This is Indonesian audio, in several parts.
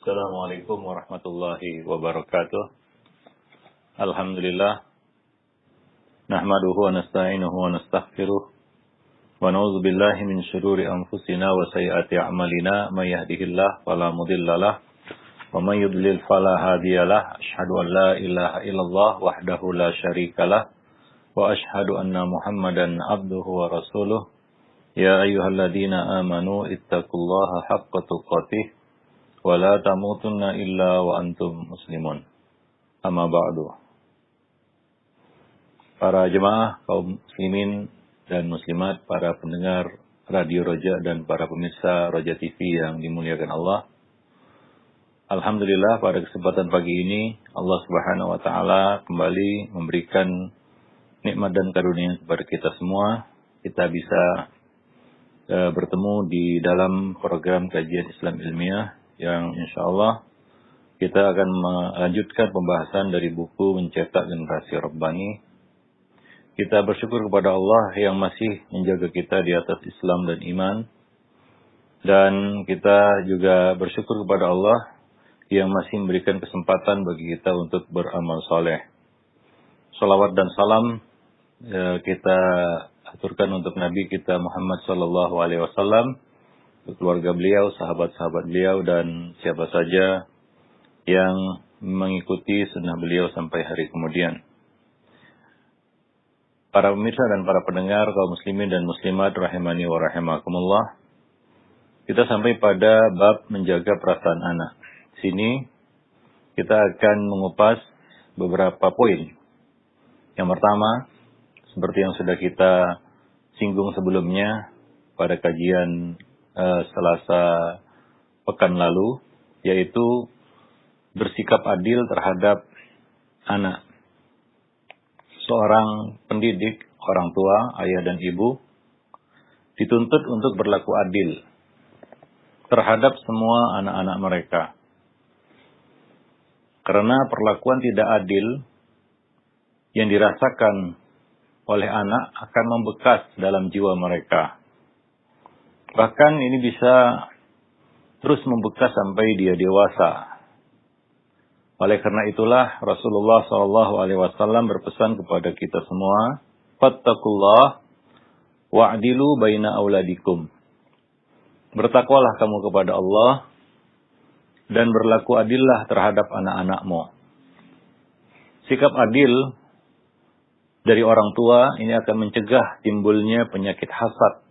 Assalamualaikum warahmatullahi wabarakatuh. Alhamdulillah. Nahmaduhu wa nasta'inuhu wa nastaghfiruh. Wa na'udzu billahi min syururi anfusina wa sayyiati a'malina. May yahdihillahu fala mudhillalah wa may yudlil fala hadiyalah. Asyhadu an la ilaha illallah wahdahu la syarikalah wa asyhadu anna Muhammadan abduhu wa rasuluh. Ya ayyuhalladzina amanu ittaqullaha haqqa tuqatih wa la tamutunna illa wa antum muslimun. Amma ba'du. Para jemaah kaum muslimin dan muslimat, para pendengar Radio Roja dan para pemirsa Roja TV yang dimuliakan Allah. Alhamdulillah pada kesempatan pagi ini Allah Subhanahu wa taala kembali memberikan nikmat dan karunia kepada kita semua. Kita bisa bertemu di dalam program kajian Islam ilmiah yang insya Allah kita akan melanjutkan pembahasan dari buku Mencetak Generasi Rabbani. Kita bersyukur kepada Allah yang masih menjaga kita di atas Islam dan iman. Dan kita juga bersyukur kepada Allah yang masih memberikan kesempatan bagi kita untuk beramal soleh. Salawat dan salam kita aturkan untuk Nabi kita Muhammad sallallahu alaihi wasallam, keluarga beliau, sahabat-sahabat beliau, dan siapa saja yang mengikuti sunnah beliau sampai hari kemudian. Para pemirsa dan para pendengar kaum muslimin dan muslimat rahimani wa rahimakumullah. Kita sampai pada bab menjaga perasaan anak. Sini kita akan mengupas beberapa poin. Yang pertama, seperti yang sudah kita singgung sebelumnya pada kajian Selasa pekan lalu, yaitu bersikap adil terhadap anak. Seorang pendidik, orang tua, ayah dan ibu, dituntut untuk berlaku adil terhadap semua anak-anak mereka. Karena perlakuan tidak adil yang dirasakan oleh anak akan membekas dalam jiwa mereka. Bahkan ini bisa terus membekas sampai dia dewasa. Oleh karena itulah Rasulullah SAW berpesan kepada kita semua, fattaqullah wa'dilu baina auladikum. Bertakwalah kamu kepada Allah dan berlaku adillah terhadap anak-anakmu. Sikap adil dari orang tua ini akan mencegah timbulnya penyakit hasad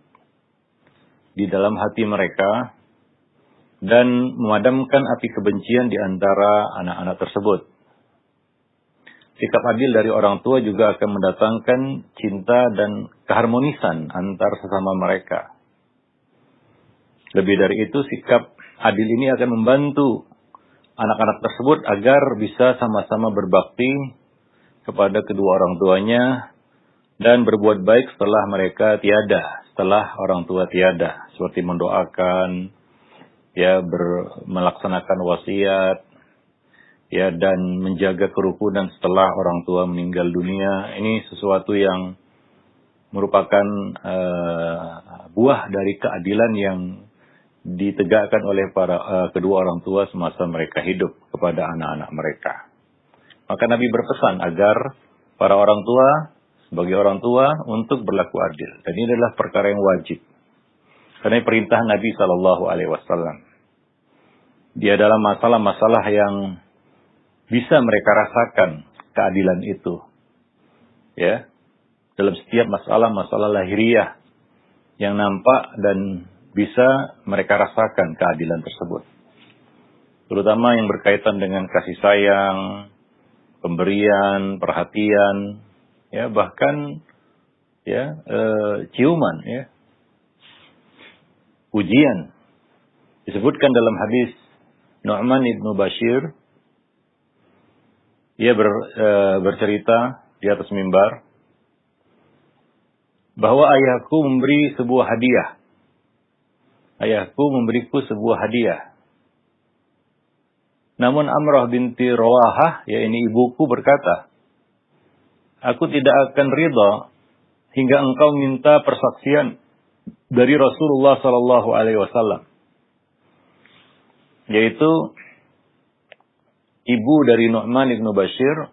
di dalam hati mereka dan memadamkan api kebencian di antara anak-anak tersebut. Sikap adil dari orang tua juga akan mendatangkan cinta dan keharmonisan antar sesama mereka. Lebih dari itu, sikap adil ini akan membantu anak-anak tersebut agar bisa sama-sama berbakti kepada kedua orang tuanya dan berbuat baik setelah mereka tiada, setelah orang tua tiada, seperti mendoakan, melaksanakan wasiat, dan menjaga kerukunan setelah orang tua meninggal dunia. Ini sesuatu yang merupakan buah dari keadilan yang ditegakkan oleh kedua orang tua semasa mereka hidup kepada anak-anak mereka. Maka Nabi berpesan agar para orang tua sebagai orang tua untuk berlaku adil. Dan ini adalah perkara yang wajib. Karena perintah Nabi SAW. Dia dalam masalah-masalah yang bisa mereka rasakan keadilan itu. Ya, dalam setiap masalah-masalah lahiriah yang nampak dan bisa mereka rasakan keadilan tersebut. Terutama yang berkaitan dengan kasih sayang, pemberian, perhatian, bahkan ciuman, ujian. Disebutkan dalam hadis Nu'man ibnu Bashir, ia bercerita di atas mimbar bahwa ayahku memberi sebuah hadiah. Ayahku memberiku sebuah hadiah. Namun Amrah binti Rawahah, ini ibuku, berkata, aku tidak akan ridha hingga engkau minta persaksian dari Rasulullah sallallahu alaihi wasallam. Yaitu ibu dari Nu'man ibn Bashir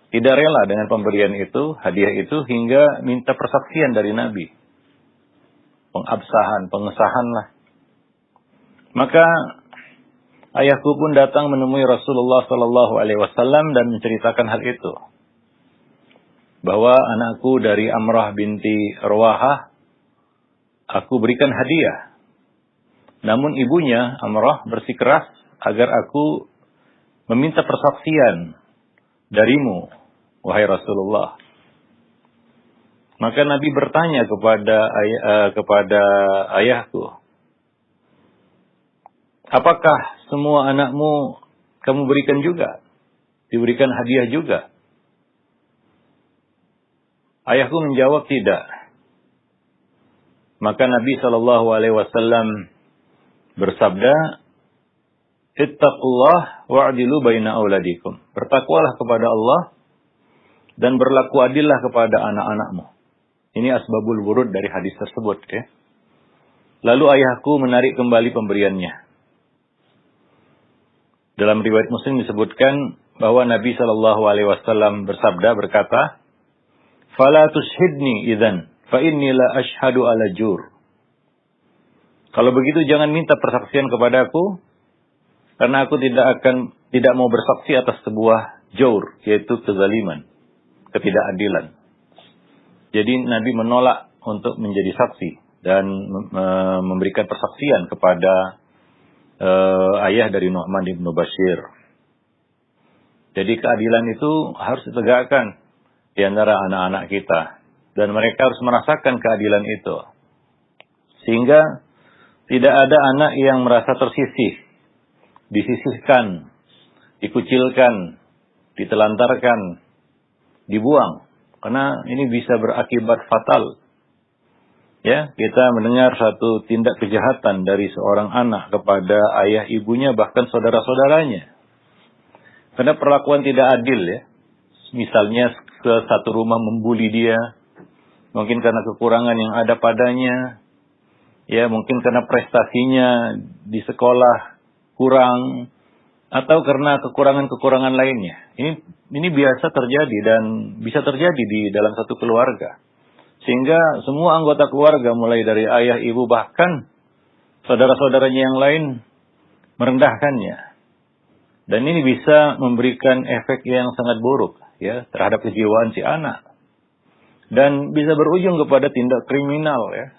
tidak rela dengan pemberian itu, hadiah itu, hingga minta persaksian dari Nabi. Pengabsahan, pengesahan lah. Maka ayahku pun datang menemui Rasulullah SAW dan menceritakan hal itu. Bahwa anakku dari Amrah binti Rawahah, aku berikan hadiah. Namun ibunya, Amrah, bersikeras agar aku meminta persaksian darimu, wahai Rasulullah. Maka Nabi bertanya kepada ayahku, apakah semua anakmu kamu berikan juga? Diberikan hadiah juga? Ayahku menjawab tidak. Maka Nabi SAW bersabda, Ittaqullah wa'adilu baina auladikum. Bertakwalah kepada Allah dan berlaku adillah kepada anak-anakmu. Ini asbabul wurud dari hadis tersebut. Ya. Lalu ayahku menarik kembali pemberiannya. Dalam riwayat Muslim disebutkan bahwa Nabi SAW bersabda, berkata, Fala tushhidni idzan, fa inni la ashhadu ala jur. Kalau begitu jangan minta persaksian kepadaku, karena aku tidak mau bersaksi atas sebuah jaur, yaitu kezaliman, ketidakadilan. Jadi Nabi menolak untuk menjadi saksi dan memberikan persaksian kepada ayah dari Nu'man ibn Bashir. Jadi keadilan itu harus ditegakkan di antara anak-anak kita. Dan mereka harus merasakan keadilan itu. Sehingga tidak ada anak yang merasa tersisih, disisihkan, dikucilkan, ditelantarkan, dibuang. Karena ini bisa berakibat fatal. Ya, kita mendengar satu tindak kejahatan dari seorang anak kepada ayah ibunya, bahkan saudara-saudaranya. Karena perlakuan tidak adil ya. Misalnya ke satu rumah membuli dia, mungkin karena kekurangan yang ada padanya, ya mungkin karena prestasinya di sekolah kurang, atau karena kekurangan-kekurangan lainnya. Ini biasa terjadi dan bisa terjadi di dalam satu keluarga. Sehingga semua anggota keluarga, mulai dari ayah, ibu, bahkan saudara-saudaranya yang lain merendahkannya. Dan ini bisa memberikan efek yang sangat buruk ya terhadap kejiwaan si anak. Dan bisa berujung kepada tindak kriminal ya.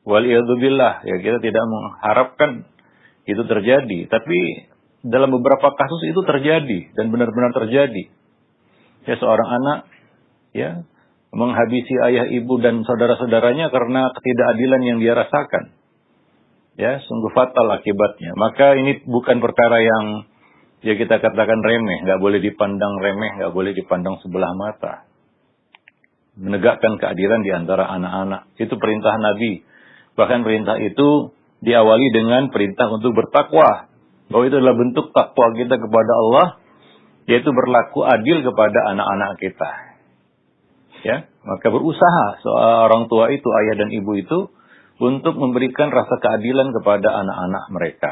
Waliyadzubillah, ya kita tidak mengharapkan itu terjadi, tapi dalam beberapa kasus itu terjadi dan benar-benar terjadi. Ya seorang anak ya menghabisi ayah, ibu dan saudara-saudaranya karena ketidakadilan yang dia rasakan. Ya, sungguh fatal akibatnya. Maka ini bukan perkara yang ya kita katakan remeh, nggak boleh dipandang remeh, nggak boleh dipandang sebelah mata. Menegakkan keadilan di antara anak-anak. Itu perintah Nabi. Bahkan perintah itu diawali dengan perintah untuk bertakwa. Bahwa itu adalah bentuk takwa kita kepada Allah, yaitu berlaku adil kepada anak-anak kita. Ya, maka berusaha seorang tua itu, ayah dan ibu itu, untuk memberikan rasa keadilan kepada anak-anak mereka.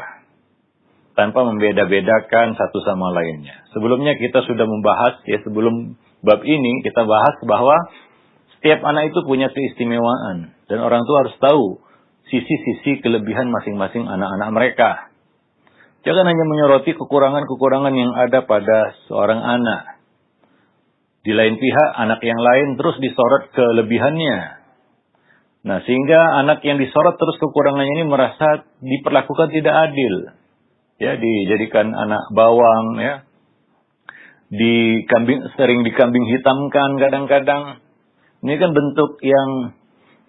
Tanpa membeda-bedakan satu sama lainnya. Sebelumnya kita sudah membahas, ya sebelum bab ini kita bahas bahwa setiap anak itu punya keistimewaan. Dan orang tua harus tahu sisi-sisi kelebihan masing-masing anak-anak mereka. Jangan hanya menyoroti kekurangan-kekurangan yang ada pada seorang anak. Di lain pihak, anak yang lain terus disorot kelebihannya. Nah, sehingga anak yang disorot terus kekurangannya ini merasa diperlakukan tidak adil. Ya, dijadikan anak bawang, ya. Sering dikambing hitamkan kadang-kadang. Ini kan bentuk yang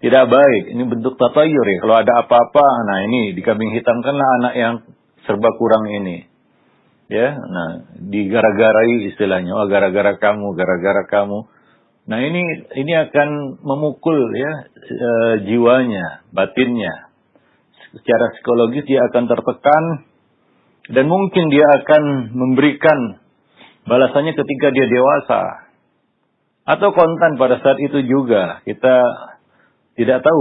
tidak baik. Ini bentuk tatayur ya. Kalau ada apa-apa, nah ini dikambing hitamkanlah anak yang serba kurang ini. Ya, nah digara-garai istilahnya. Oh, gara-gara kamu. Nah, ini akan memukul ya jiwanya, batinnya. Secara psikologis dia akan tertekan dan mungkin dia akan memberikan balasannya ketika dia dewasa. Atau kontan pada saat itu juga. Kita tidak tahu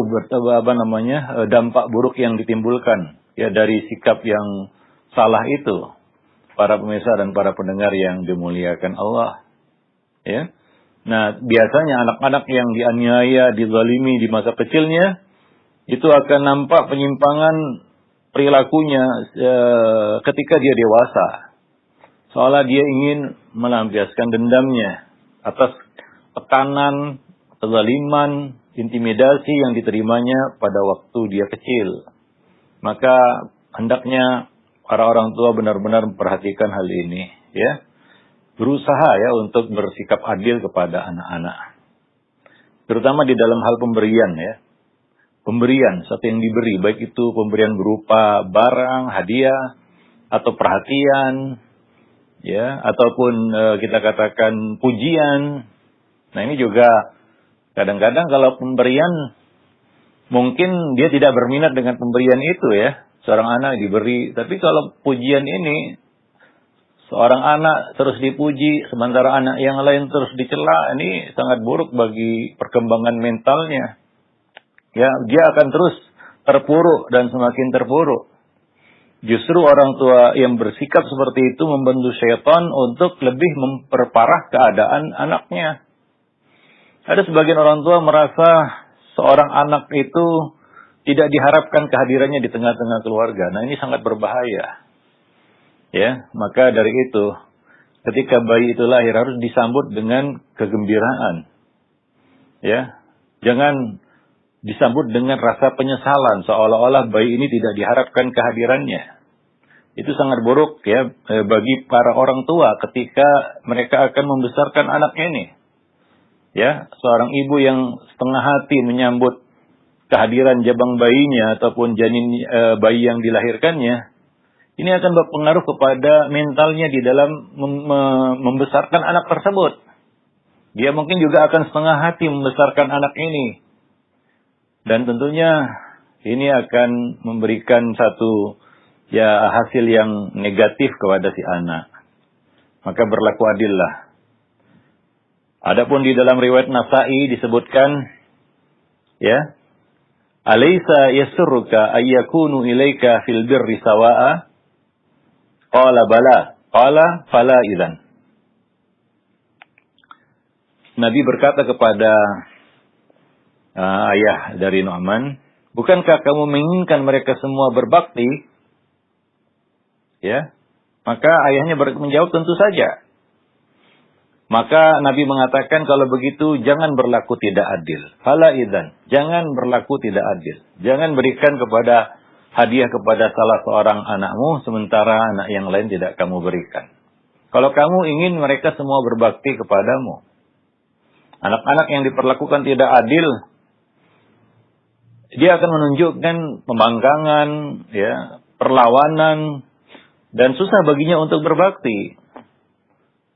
dampak buruk yang ditimbulkan ya dari sikap yang salah itu. para pemirsa dan para pendengar yang dimuliakan Allah. Ya. Nah, biasanya anak-anak yang dianiaya, dizalimi di masa kecilnya, itu akan nampak penyimpangan perilakunya ketika dia dewasa. Seolah dia ingin melampiaskan dendamnya atas tekanan, kezaliman, intimidasi yang diterimanya pada waktu dia kecil. Maka hendaknya para orang tua benar-benar memperhatikan hal ini, ya. Berusaha ya untuk bersikap adil kepada anak-anak. Terutama di dalam hal pemberian ya. Pemberian, sesuatu yang diberi, baik itu pemberian berupa barang, hadiah, atau perhatian, ya, ataupun kita katakan pujian. Nah ini juga kadang-kadang kalau pemberian, mungkin dia tidak berminat dengan pemberian itu ya. Seorang anak diberi, tapi kalau pujian ini, seorang anak terus dipuji, sementara anak yang lain terus dicela, ini sangat buruk bagi perkembangan mentalnya. Ya, dia akan terus terpuruk dan semakin terpuruk. Justru orang tua yang bersikap seperti itu membantu syaitan untuk lebih memperparah keadaan anaknya. Ada sebagian orang tua merasa seorang anak itu tidak diharapkan kehadirannya di tengah-tengah keluarga. Nah, ini sangat berbahaya. Ya, maka dari itu, ketika bayi itu lahir harus disambut dengan kegembiraan. Ya, jangan disambut dengan rasa penyesalan, seolah-olah bayi ini tidak diharapkan kehadirannya. Itu sangat buruk ya bagi para orang tua ketika mereka akan membesarkan anaknya ini. Ya, seorang ibu yang setengah hati menyambut kehadiran jabang bayinya ataupun janin bayi yang dilahirkannya, ini akan berpengaruh kepada mentalnya di dalam membesarkan anak tersebut. Dia mungkin juga akan setengah hati membesarkan anak ini. Dan tentunya ini akan memberikan satu ya hasil yang negatif kepada si anak. Maka berlaku adillah. Adapun di dalam riwayat Nasa'i disebutkan ya, alaysa yasurruka ayyakunu ilaika fil birri sawa'a? Qala bala, qala fala idzan. Nabi berkata kepada ayah dari Nu'man, bukankah kamu menginginkan mereka semua berbakti? Ya, maka ayahnya menjawab tentu saja. Maka Nabi mengatakan kalau begitu jangan berlaku tidak adil. Fala idzan, jangan berlaku tidak adil. Jangan berikan kepada hadiah kepada salah seorang anakmu sementara anak yang lain tidak kamu berikan. Kalau kamu ingin mereka semua berbakti kepadamu, anak-anak yang diperlakukan tidak adil, dia akan menunjukkan pembangkangan, ya, perlawanan, dan susah baginya untuk berbakti.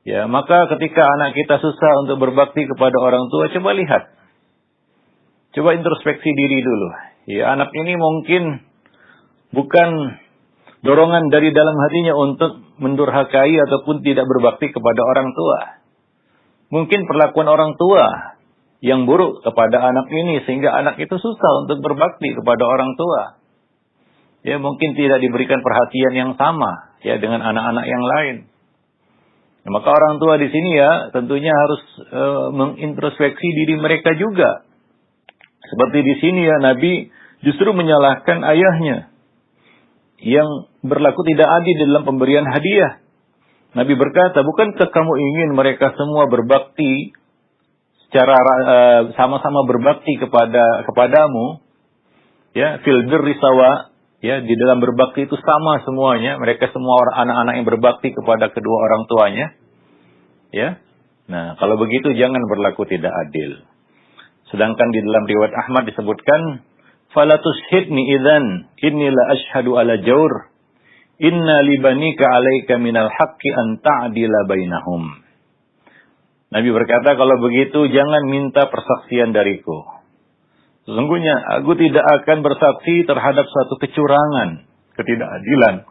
Ya, maka ketika anak kita susah untuk berbakti kepada orang tua, coba lihat. Coba introspeksi diri dulu. Ya, anak ini mungkin bukan dorongan dari dalam hatinya untuk mendurhakai ataupun tidak berbakti kepada orang tua. Mungkin perlakuan orang tua yang buruk kepada anak ini sehingga anak itu susah untuk berbakti kepada orang tua. Ya, mungkin tidak diberikan perhatian yang sama ya dengan anak-anak yang lain. Nah, maka orang tua di sini ya tentunya harus mengintrospeksi diri mereka juga. Seperti di sini ya Nabi justru menyalahkan ayahnya yang berlaku tidak adil dalam pemberian hadiah. Nabi berkata, bukankah kamu ingin mereka semua berbakti secara sama-sama berbakti kepadamu, ya, fil birri sawa, ya, di dalam berbakti itu sama semuanya, mereka semua anak-anak yang berbakti kepada kedua orang tuanya, ya. Nah, kalau begitu jangan berlaku tidak adil. Sedangkan di dalam riwayat Ahmad disebutkan, fala tushhidni idzan inni la asyhadu ala jawr inna libanika 'alaika minal haqqi an ta'dila bainahum. Nabi berkata, kalau begitu jangan minta persaksian dariku. Sesungguhnya aku tidak akan bersaksi terhadap suatu kecurangan, ketidakadilan.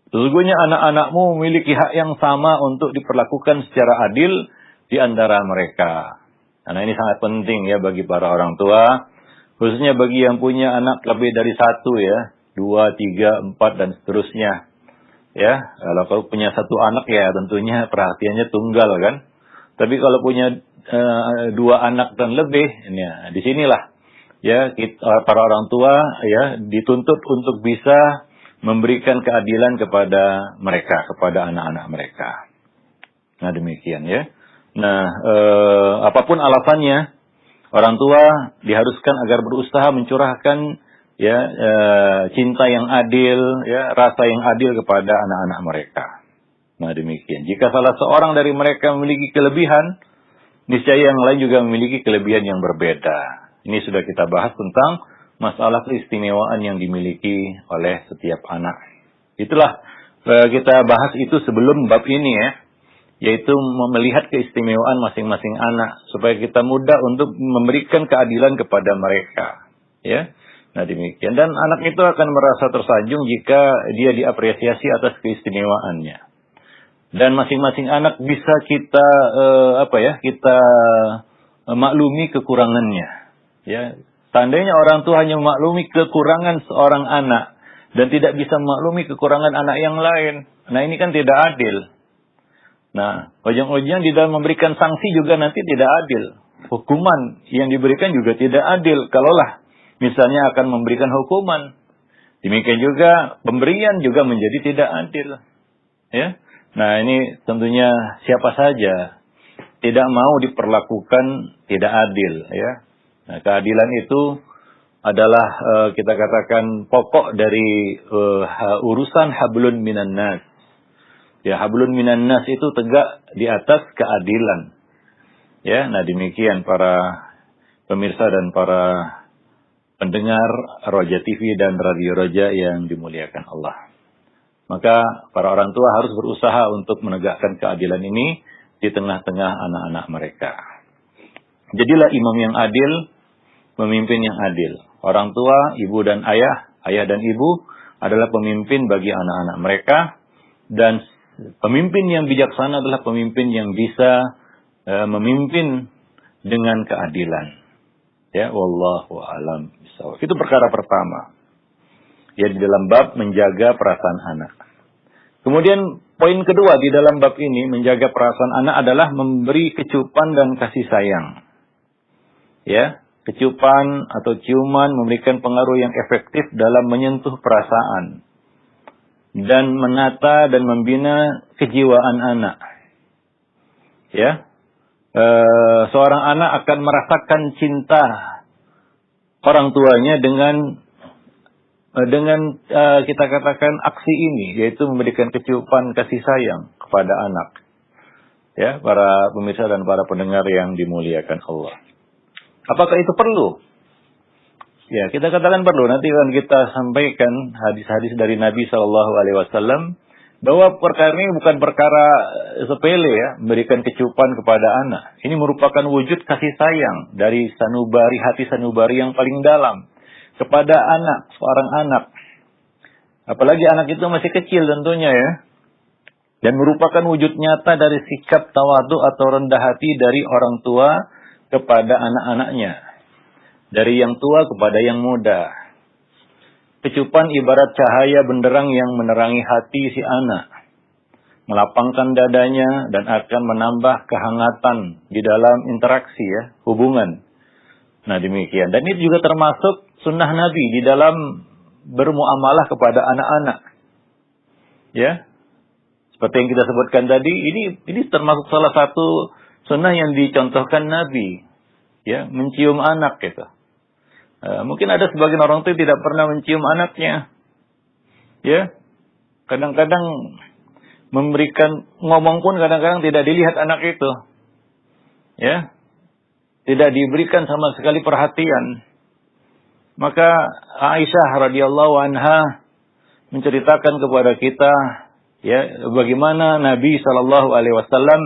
Sesungguhnya anak-anakmu memiliki hak yang sama untuk diperlakukan secara adil di antara mereka. Karena ini sangat penting ya bagi para orang tua, khususnya bagi yang punya anak lebih dari satu ya, 2, 3, 4 dan seterusnya. Ya, kalau punya satu anak ya tentunya perhatiannya tunggal kan. Tapi kalau punya dua anak dan lebih, ya, disinilah ya para orang tua ya dituntut untuk bisa memberikan keadilan kepada mereka, kepada anak-anak mereka. Nah demikian ya. Nah apapun alasannya, orang tua diharuskan agar berusaha mencurahkan ya cinta yang adil, ya rasa yang adil kepada anak-anak mereka. Nah demikian. Jika salah seorang dari mereka memiliki kelebihan, niscaya yang lain juga memiliki kelebihan yang berbeda. Ini sudah kita bahas tentang masalah keistimewaan yang dimiliki oleh setiap anak. Itulah kita bahas itu sebelum bab ini ya, yaitu melihat keistimewaan masing-masing anak supaya kita mudah untuk memberikan keadilan kepada mereka. Ya, nah demikian. Dan anak itu akan merasa tersanjung jika dia diapresiasi atas keistimewaannya. Dan masing-masing anak bisa kita kita maklumi kekurangannya. Ya, seandainya orang tua hanya memaklumi kekurangan seorang anak dan tidak bisa memaklumi kekurangan anak yang lain, nah ini kan tidak adil. Nah, ujung-ujungnya di dalam memberikan sanksi juga nanti tidak adil. Hukuman yang diberikan juga tidak adil. Kalaulah misalnya akan memberikan hukuman, demikian juga pemberian juga menjadi tidak adil. Ya. Nah ini tentunya siapa saja tidak mau diperlakukan tidak adil ya. Nah keadilan itu adalah kita katakan pokok dari urusan hablun minan nas. Ya hablun minan nas itu tegak di atas keadilan. Ya, nah demikian para pemirsa dan para pendengar Roja TV dan Radio Roja yang dimuliakan Allah. Maka para orang tua harus berusaha untuk menegakkan keadilan ini di tengah-tengah anak-anak mereka. Jadilah imam yang adil, pemimpin yang adil. Orang tua, ibu dan ayah, ayah dan ibu adalah pemimpin bagi anak-anak mereka. Dan pemimpin yang bijaksana adalah pemimpin yang bisa memimpin dengan keadilan. Ya, wallahu a'lam bishawab. Itu perkara pertama. Ya, di dalam bab menjaga perasaan anak. Kemudian poin kedua di dalam bab ini menjaga perasaan anak adalah memberi kecupan dan kasih sayang. Ya, kecupan atau ciuman memberikan pengaruh yang efektif dalam menyentuh perasaan dan menata dan membina kejiwaan anak. Ya, seorang anak akan merasakan cinta orang tuanya dengan kita katakan aksi ini, yaitu memberikan kecupan kasih sayang kepada anak. Ya, para pemirsa dan para pendengar yang dimuliakan Allah. Apakah itu perlu? Ya, kita katakan perlu. Nanti akan kita sampaikan hadis-hadis dari Nabi SAW bahwa perkara ini bukan perkara sepele ya, memberikan kecupan kepada anak. Ini merupakan wujud kasih sayang dari hati sanubari yang paling dalam kepada anak, seorang anak. Apalagi anak itu masih kecil tentunya ya. Dan merupakan wujud nyata dari sikap tawadu atau rendah hati dari orang tua kepada anak-anaknya. Dari yang tua kepada yang muda. Kecupan ibarat cahaya benderang yang menerangi hati si anak. Melapangkan dadanya dan akan menambah kehangatan di dalam interaksi ya, hubungan. Nah demikian. Dan ini juga termasuk sunnah Nabi di dalam bermuamalah kepada anak-anak. Ya. Seperti yang kita sebutkan tadi, ini termasuk salah satu sunnah yang dicontohkan Nabi. Ya, mencium anak gitu. Mungkin ada sebagian orang tua tidak pernah mencium anaknya. Ya. Kadang-kadang ngomong pun kadang-kadang tidak dilihat anak itu. Ya. Tidak diberikan sama sekali perhatian. Maka Aisyah radhiyallahu anha menceritakan kepada kita ya bagaimana Nabi SAW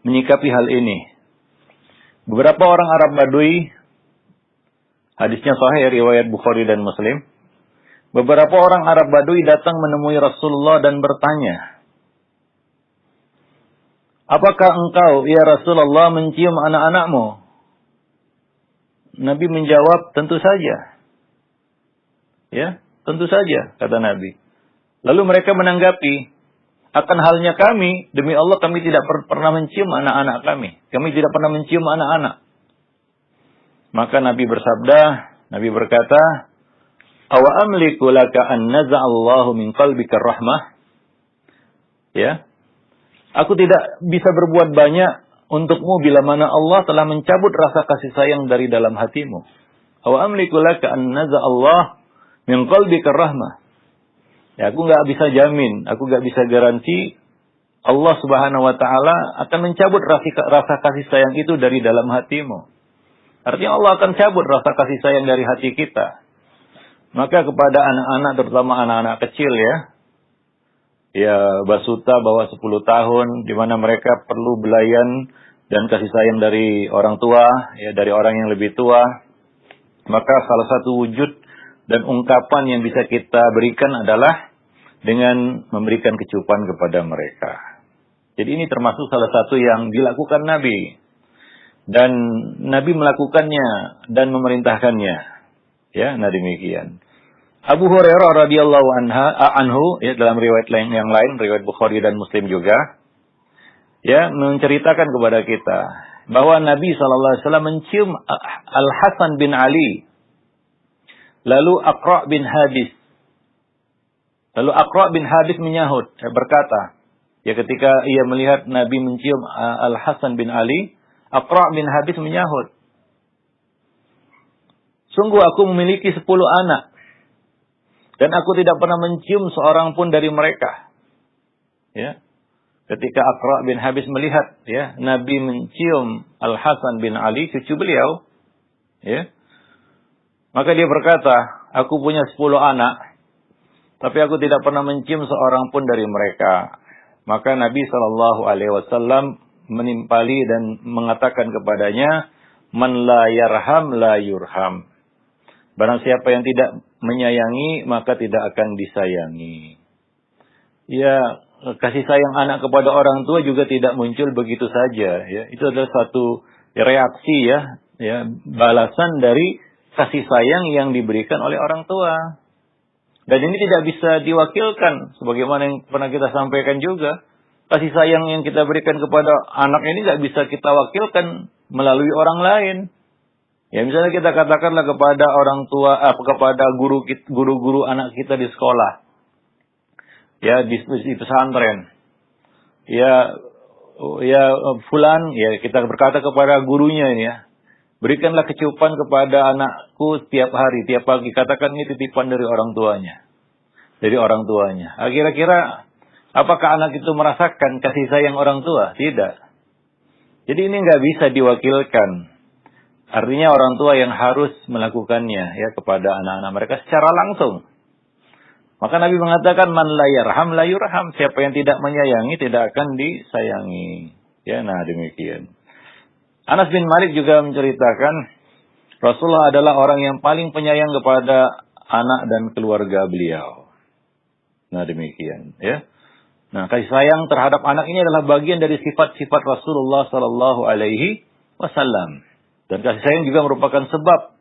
menyikapi hal ini. Beberapa orang Arab Badui, hadisnya sahih riwayat Bukhari dan Muslim. Beberapa orang Arab Badui datang menemui Rasulullah dan bertanya, "Apakah engkau ya Rasulullah mencium anak-anakmu?" Nabi menjawab, "Tentu saja." Ya, tentu saja, kata Nabi. Lalu mereka menanggapi, Akan halnya kami, demi Allah kami tidak pernah mencium anak-anak kami. Kami tidak pernah mencium anak-anak. Maka Nabi bersabda, Nabi berkata, "Awa amliku laka an naza'allahu min qalbika rahmah?" Ya. Aku tidak bisa berbuat banyak untukmu bila mana Allah telah mencabut rasa kasih sayang dari dalam hatimu. Awa amliku laka an naza'allahu min qalbika rahmah. Ya, aku nggak bisa jamin, aku nggak bisa garansi Allah Subhanahu wa taala akan mencabut rasa kasih sayang itu dari dalam hatimu. Artinya Allah akan cabut rasa kasih sayang dari hati kita. Maka kepada anak-anak, terutama anak-anak kecil ya basuta bawah 10 tahun, di mana mereka perlu belayan dan kasih sayang dari orang tua, ya dari orang yang lebih tua. Maka salah satu wujud dan ungkapan yang bisa kita berikan adalah dengan memberikan kecupan kepada mereka. Jadi ini termasuk salah satu yang dilakukan Nabi. Dan Nabi melakukannya dan memerintahkannya. Ya, nah demikian. Abu Hurairah radhiyallahu anhu, ya dalam riwayat yang lain, riwayat Bukhari dan Muslim juga, ya menceritakan kepada kita bahwa Nabi SAW mencium Al-Hasan bin Ali, lalu Aqra' bin Habis. Lalu Aqra' bin Habis menyahut, berkata, ya ketika ia melihat Nabi mencium Al-Hasan bin Ali, Aqra' bin Habis menyahut, "Sungguh aku memiliki 10 anak, dan aku tidak pernah mencium seorang pun dari mereka." Ya. Ketika Aqra' bin Habis melihat ya Nabi mencium Al-Hasan bin Ali, cucu beliau, ya, maka dia berkata, "Aku punya 10 anak, tapi aku tidak pernah mencium seorang pun dari mereka." Maka Nabi SAW menimpali dan mengatakan kepadanya, "Man la yarham la yurham." Barang siapa yang tidak menyayangi, maka tidak akan disayangi. Ya, kasih sayang anak kepada orang tua juga tidak muncul begitu saja. Ya, itu adalah suatu reaksi ya, balasan dari kasih sayang yang diberikan oleh orang tua. Dan ini tidak bisa diwakilkan, sebagaimana yang pernah kita sampaikan juga. Kasih sayang yang kita berikan kepada anak ini tidak bisa kita wakilkan melalui orang lain. Ya misalnya kita katakanlah kepada orang tua, kepada guru-guru anak kita di sekolah, ya di pesantren, ya fulan, ya kita berkata kepada gurunya ini ya, berikanlah kecupan kepada anakku tiap hari, tiap pagi. Katakan ini titipan dari orang tuanya. Kira-kira apakah anak itu merasakan kasih sayang orang tua? Tidak. Jadi ini nggak bisa diwakilkan. Artinya orang tua yang harus melakukannya ya kepada anak-anak mereka secara langsung. Maka Nabi mengatakan, "Man la yarham la yurham." Siapa yang tidak menyayangi tidak akan disayangi. Ya, nah demikian. Anas bin Malik juga menceritakan, Rasulullah adalah orang yang paling penyayang kepada anak dan keluarga beliau. Nah demikian ya. Nah kasih sayang terhadap anak ini adalah bagian dari sifat-sifat Rasulullah Sallallahu Alaihi Wasallam. Dan kasih sayang juga merupakan sebab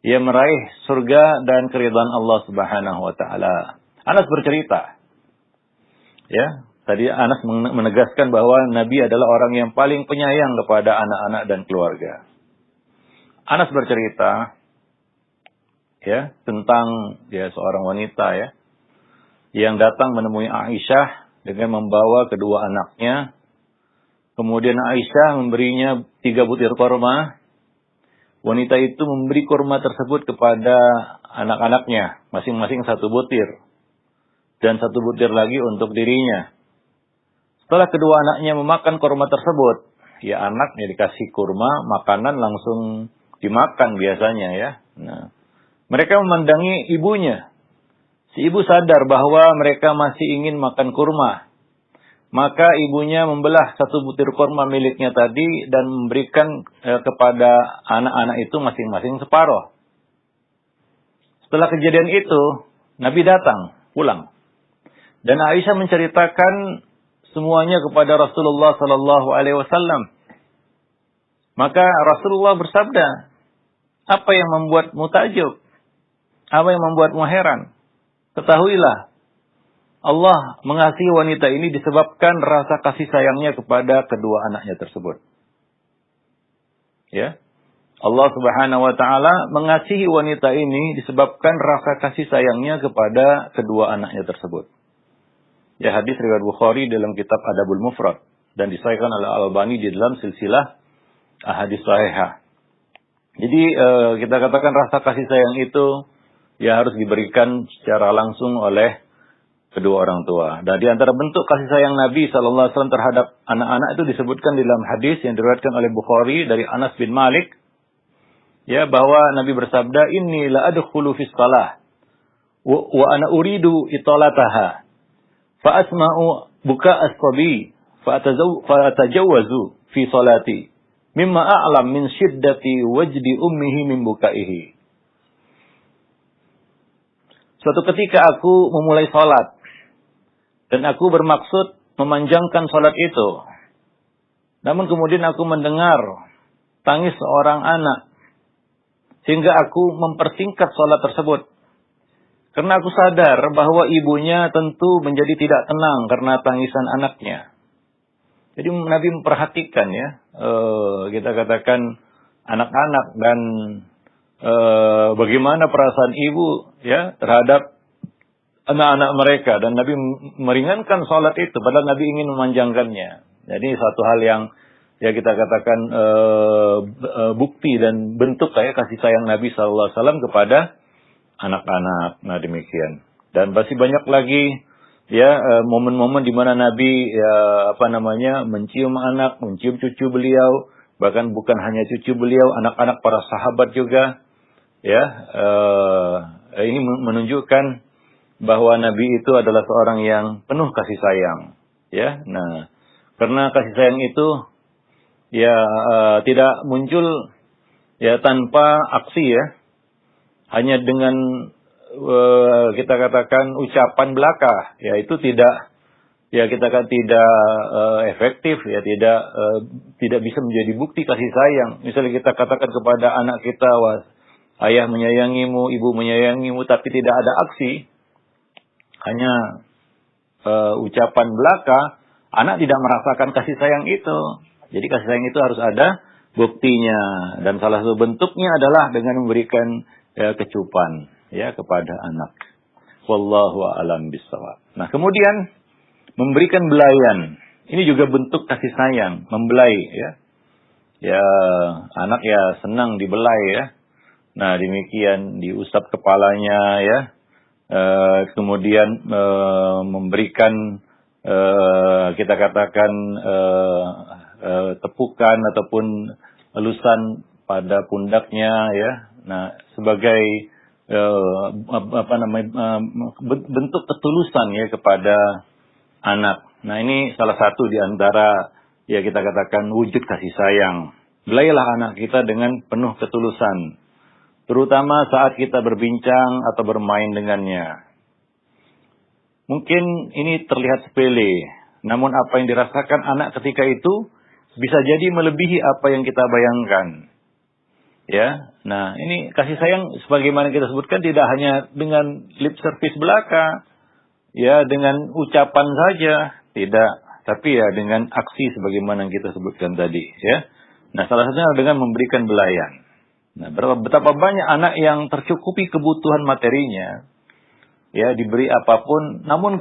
ia meraih surga dan keridhaan Allah Subhanahu Wa Taala. Anas bercerita, ya tadi Anas menegaskan bahwa Nabi adalah orang yang paling penyayang kepada anak-anak dan keluarga. Anas bercerita, ya tentang seorang wanita ya yang datang menemui Aisyah dengan membawa kedua anaknya. Kemudian Aisyah memberinya 3 butir kurma. Wanita itu memberi kurma tersebut kepada anak-anaknya, masing-masing 1 butir. Dan 1 butir lagi untuk dirinya. Setelah kedua anaknya memakan kurma tersebut, ya anaknya dikasih kurma, makanan langsung dimakan biasanya ya. Nah, mereka memandangi ibunya. Si ibu sadar bahwa mereka masih ingin makan kurma. Maka ibunya membelah 1 butir kurma miliknya tadi dan memberikan kepada anak-anak itu masing-masing separuh. Setelah kejadian itu, Nabi datang, pulang. Dan Aisyah menceritakan semuanya kepada Rasulullah Sallallahu Alaihi Wasallam. Maka Rasulullah bersabda, "Apa yang membuatmu takjub? Apa yang membuatmu heran? Ketahuilah, Allah mengasihi wanita ini disebabkan rasa kasih sayangnya kepada kedua anaknya tersebut. Ya. Allah Subhanahu wa taala mengasihi wanita ini disebabkan rasa kasih sayangnya kepada kedua anaknya tersebut. Ya, hadis riwayat Bukhari dalam kitab Adabul Mufrad dan disahihkan oleh Al-Albani di dalam silsilah ahadits shahihah. Jadi kita katakan rasa kasih sayang itu ya harus diberikan secara langsung oleh kedua orang tua. Dan di antara bentuk kasih sayang Nabi sallallahu alaihi wasallam terhadap anak-anak itu disebutkan dalam hadis yang diriwayatkan oleh Bukhari dari Anas bin Malik, ya, bahwa Nabi bersabda, "Inni la adkhulu fi shalah wa ana uridu italataha fa asma'u buka as-sabi fa atajawwazu fi salati mimma a'lam min shiddati wajdi ummihi min bukaihi." Suatu ketika aku memulai salat dan aku bermaksud memanjangkan salat itu. Namun kemudian aku mendengar tangis seorang anak sehingga aku mempersingkat salat tersebut. Karena aku sadar bahwa ibunya tentu menjadi tidak tenang karena tangisan anaknya. Jadi Nabi memperhatikan ya, kita katakan anak-anak dan bagaimana perasaan ibu ya terhadap anak-anak mereka, dan Nabi meringankan salat itu padahal Nabi ingin memanjangkannya. Jadi satu hal yang ya kita katakan bukti dan bentuk kayak kasih sayang Nabi sallallahu alaihi wasallam kepada anak-anak. Nah, demikian. Dan masih banyak lagi ya momen-momen di mana Nabi mencium anak, mencium cucu beliau, bahkan bukan hanya cucu beliau, anak-anak para sahabat juga. Ya, ini menunjukkan bahwa Nabi itu adalah seorang yang penuh kasih sayang. Ya, nah, karena kasih sayang itu ya tidak muncul ya tanpa aksi ya, hanya dengan kita katakan ucapan belaka, ya itu tidak ya kita kan tidak efektif ya, tidak bisa menjadi bukti kasih sayang. Misalnya kita katakan kepada anak kita, wah, ayah menyayangimu, ibu menyayangimu, tapi tidak ada aksi, hanya ucapan belaka, anak tidak merasakan kasih sayang itu. Jadi kasih sayang itu harus ada buktinya, dan salah satu bentuknya adalah dengan memberikan kecupan ya kepada anak. Wallahu a'lam bishawab. Nah, kemudian memberikan belayan. Ini juga bentuk kasih sayang, membelai ya. Ya, anak ya senang dibelai ya. Nah, demikian diusap kepalanya ya. Kemudian memberikan kita katakan tepukan ataupun elusan pada pundaknya ya. Nah, sebagai bentuk ketulusan ya kepada anak. Nah, ini salah satu di antara ya kita katakan wujud kasih sayang. Belailah anak kita dengan penuh ketulusan, terutama saat kita berbincang atau bermain dengannya. Mungkin ini terlihat sepele, namun apa yang dirasakan anak ketika itu bisa jadi melebihi apa yang kita bayangkan. Ya, nah ini kasih sayang sebagaimana kita sebutkan tidak hanya dengan lip service belaka, ya dengan ucapan saja, tidak, tapi ya dengan aksi sebagaimana yang kita sebutkan tadi. Ya, nah salah satunya dengan memberikan belayan. Nah, betapa banyak anak yang tercukupi kebutuhan materinya, ya diberi apapun, namun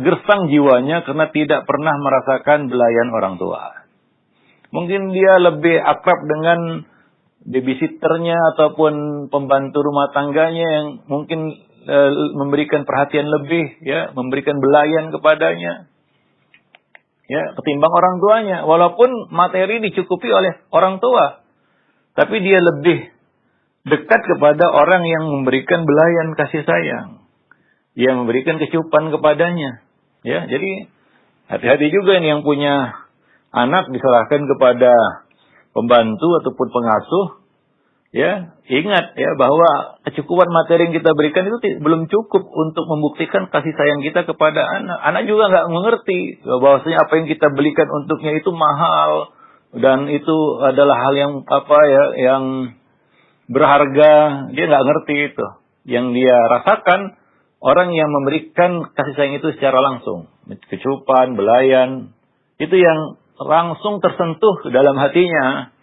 gersang jiwanya karena tidak pernah merasakan belayan orang tua. Mungkin dia lebih akrab dengan babysitternya ataupun pembantu rumah tangganya yang mungkin memberikan perhatian lebih, ya, memberikan belayan kepadanya, ya, ketimbang orang tuanya. Walaupun materi dicukupi oleh orang tua, tapi dia lebih dekat kepada orang yang memberikan belayan kasih sayang, yang memberikan kecupan kepadanya. Ya, jadi hati-hati juga nih yang punya anak diserahkan kepada pembantu ataupun pengasuh. Ya, ingat ya bahwa kecukupan materi yang kita berikan itu belum cukup untuk membuktikan kasih sayang kita kepada anak. Anak juga nggak mengerti bahwasanya apa yang kita belikan untuknya itu mahal dan itu adalah hal yang yang berharga. Dia nggak ngerti itu. Yang dia rasakan orang yang memberikan kasih sayang itu secara langsung. Kecupan, belayan, itu yang langsung tersentuh dalam hatinya.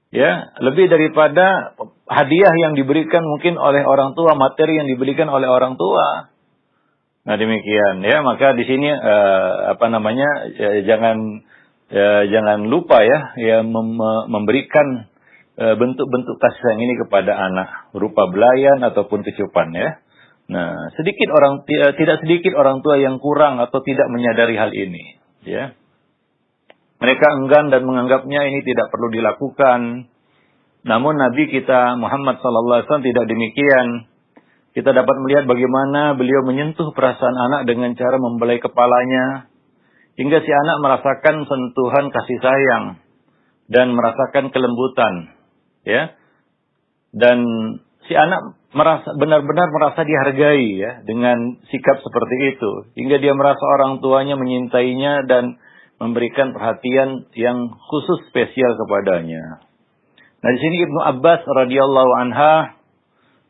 Ya, lebih daripada hadiah yang diberikan mungkin oleh orang tua, materi yang diberikan oleh orang tua. Nah, demikian ya, maka di sini jangan lupa ya memberikan bentuk-bentuk kasih sayang ini kepada anak berupa belayan ataupun kecupan ya. Nah, tidak sedikit orang tua yang kurang atau tidak menyadari hal ini ya. Mereka enggan dan menganggapnya ini tidak perlu dilakukan. Namun Nabi kita Muhammad SAW tidak demikian. Kita dapat melihat bagaimana beliau menyentuh perasaan anak dengan cara membelai kepalanya. Hingga si anak merasakan sentuhan kasih sayang. Dan merasakan kelembutan. Ya. Dan si anak benar-benar merasa dihargai ya. Dengan sikap seperti itu. Hingga dia merasa orang tuanya menyintainya dan memberikan perhatian yang khusus spesial kepadanya. Nah, di sini Ibnu Abbas radhiyallahu anha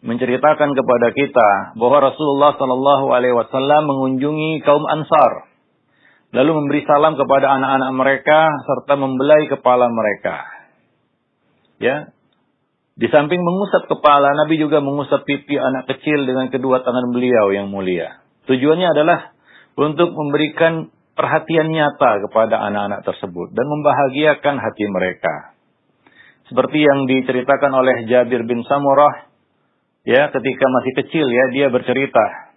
menceritakan kepada kita bahwa Rasulullah sallallahu alaihi wasallam mengunjungi kaum Ansar, lalu memberi salam kepada anak-anak mereka serta membelai kepala mereka. Ya. Di samping mengusap kepala, Nabi juga mengusap pipi anak kecil dengan kedua tangan beliau yang mulia. Tujuannya adalah untuk memberikan perhatian nyata kepada anak-anak tersebut dan membahagiakan hati mereka. Seperti yang diceritakan oleh Jabir bin Samurah, ya, ketika masih kecil ya, dia bercerita,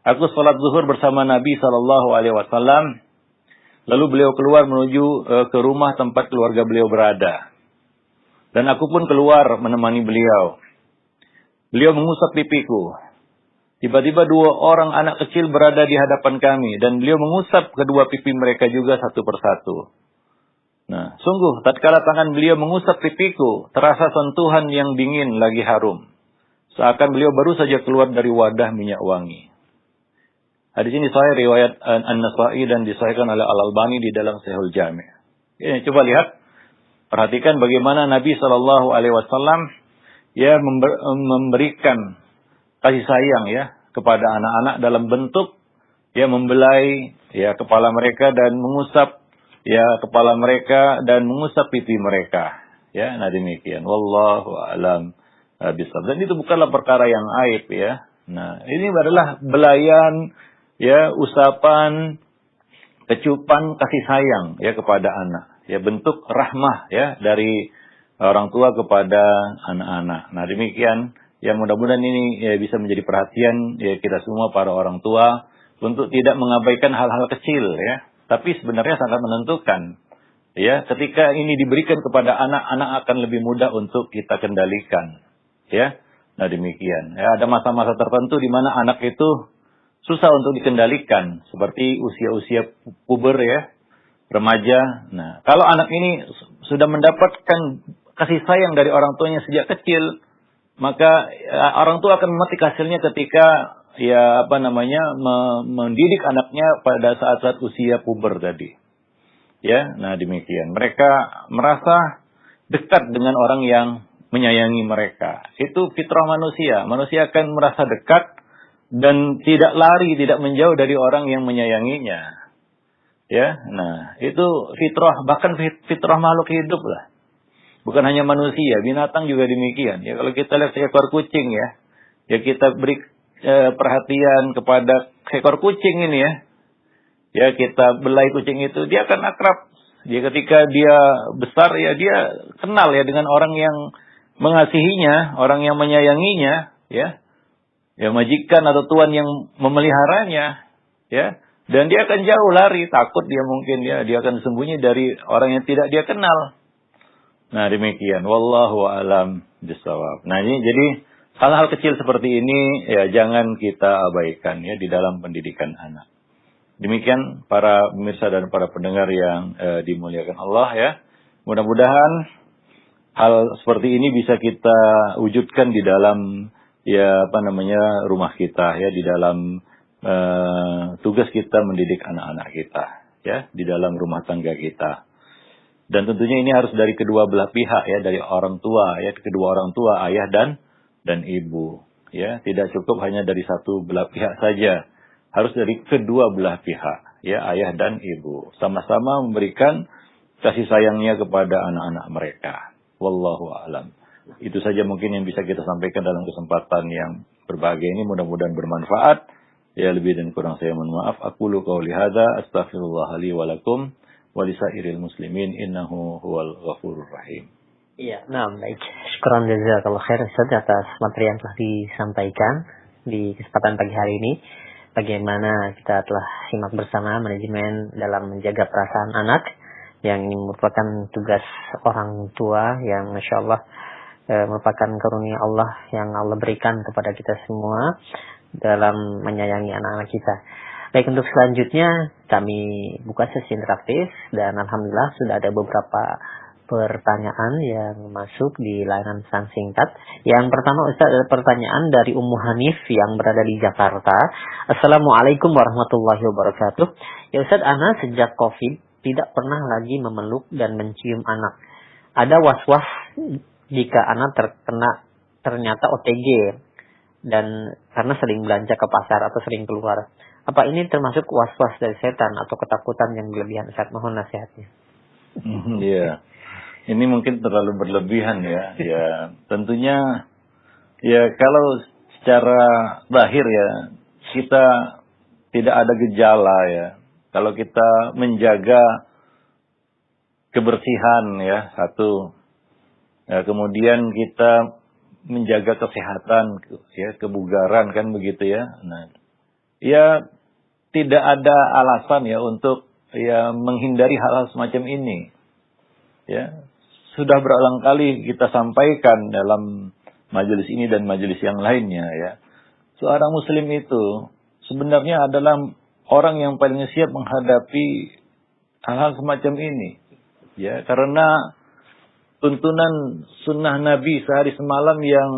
aku sholat zuhur bersama Nabi SAW, lalu beliau keluar menuju ke rumah tempat keluarga beliau berada. Dan aku pun keluar menemani beliau. Beliau mengusap pipiku. Tiba-tiba dua orang anak kecil berada di hadapan kami. Dan beliau mengusap kedua pipi mereka juga satu persatu. Nah, sungguh, tatkala tangan beliau mengusap pipiku, terasa sentuhan yang dingin lagi harum. Seakan beliau baru saja keluar dari wadah minyak wangi. Hadis ini sahih riwayat An-Nasa'i dan disahihkan oleh Al-Albani di dalam Sahihul Jami'. Ya, coba lihat, perhatikan bagaimana Nabi SAW ya memberikan kasih sayang ya kepada anak-anak dalam bentuk ya membelai ya kepala mereka dan mengusap ya kepala mereka dan mengusap pipi mereka ya. Nah, demikian wallahu a'lam bishawab. Dan itu bukanlah perkara yang aib ya. Nah, ini adalah belayan ya, usapan, kecupan kasih sayang ya kepada anak ya, bentuk rahmah ya dari orang tua kepada anak-anak. Nah, demikian. Ya, mudah-mudahan ini ya bisa menjadi perhatian ya kita semua para orang tua untuk tidak mengabaikan hal-hal kecil ya, tapi sebenarnya sangat menentukan. Ya, ketika ini diberikan kepada anak-anak akan lebih mudah untuk kita kendalikan. Ya. Nah, demikian. Ya, ada masa-masa tertentu di mana anak itu susah untuk dikendalikan, seperti usia-usia puber ya, remaja. Nah, kalau anak ini sudah mendapatkan kasih sayang dari orang tuanya sejak kecil, maka orang tua akan memetik hasilnya ketika mendidik anaknya pada saat-saat usia puber tadi. Ya, nah demikian. Mereka merasa dekat dengan orang yang menyayangi mereka. Itu fitrah manusia. Manusia akan merasa dekat dan tidak lari, tidak menjauh dari orang yang menyayanginya. Ya, nah itu fitrah, bahkan fitrah makhluk hidup lah. Bukan hanya manusia, binatang juga demikian. Ya, kalau kita lihat seekor kucing ya kita beri perhatian kepada seekor kucing ini ya. Ya, kita belai kucing itu, dia akan akrab. Dia ketika dia besar ya dia kenal ya dengan orang yang mengasihinya, orang yang menyayanginya, ya. Ya, majikan atau tuan yang memeliharanya, ya. Dan dia akan jauh lari, takut dia mungkin dia akan sembunyi dari orang yang tidak dia kenal. Nah, demikian. Wallahu a'lam bishawab. Nah, ini jadi hal-hal kecil seperti ini ya jangan kita abaikan ya di dalam pendidikan anak. Demikian para pemirsa dan para pendengar yang dimuliakan Allah ya. Mudah-mudahan hal seperti ini bisa kita wujudkan di dalam rumah kita ya, di dalam tugas kita mendidik anak-anak kita ya, di dalam rumah tangga kita. Dan tentunya ini harus dari kedua belah pihak ya, dari orang tua ya, kedua orang tua, ayah dan ibu ya, tidak cukup hanya dari satu belah pihak saja, harus dari kedua belah pihak, ya, ayah dan ibu, sama-sama memberikan kasih sayangnya kepada anak-anak mereka. Wallahu a'lam. Itu saja mungkin yang bisa kita sampaikan dalam kesempatan yang berbahagia ini, mudah-mudahan bermanfaat. Ya, lebih dan kurang saya mohon maaf. Aqulu qouli hadza astaghfirullah li wa lakum wa lisairil muslimin innahu huwal ghafurur rahim. Iya, nah baik. Syukran jazakallahu khair Ustaz atas materi yang telah disampaikan di kesempatan pagi hari ini. Bagaimana kita telah simak bersama manajemen dalam menjaga perasaan anak yang ini merupakan tugas orang tua yang Masya Allah merupakan karunia Allah yang Allah berikan kepada kita semua dalam menyayangi anak-anak kita. Baik, untuk selanjutnya kami buka sesi interaktif dan Alhamdulillah sudah ada beberapa pertanyaan yang masuk di layanan pesan singkat. Yang pertama Ustaz adalah pertanyaan dari Ummu Hanif yang berada di Jakarta. Assalamualaikum warahmatullahi wabarakatuh. Ya Ustaz, ana sejak COVID tidak pernah lagi memeluk dan mencium anak. Ada was-was jika anak ternyata OTG dan karena sering belanja ke pasar atau sering keluar. Apa ini termasuk was-was dari setan atau ketakutan yang berlebihan? Ustaz, mohon nasihatnya. Iya. Ini mungkin terlalu berlebihan ya. Ya, tentunya ya kalau secara lahir ya kita tidak ada gejala ya. Kalau kita menjaga kebersihan ya satu, ya, kemudian kita menjaga kesehatan ya, kebugaran kan begitu ya. Nah, ya tidak ada alasan ya untuk ya menghindari hal-hal semacam ini. Ya, sudah berulang kali kita sampaikan dalam majelis ini dan majelis yang lainnya ya. Seorang muslim itu sebenarnya adalah orang yang paling siap menghadapi hal-hal semacam ini. Ya, karena tuntunan sunnah Nabi sehari semalam yang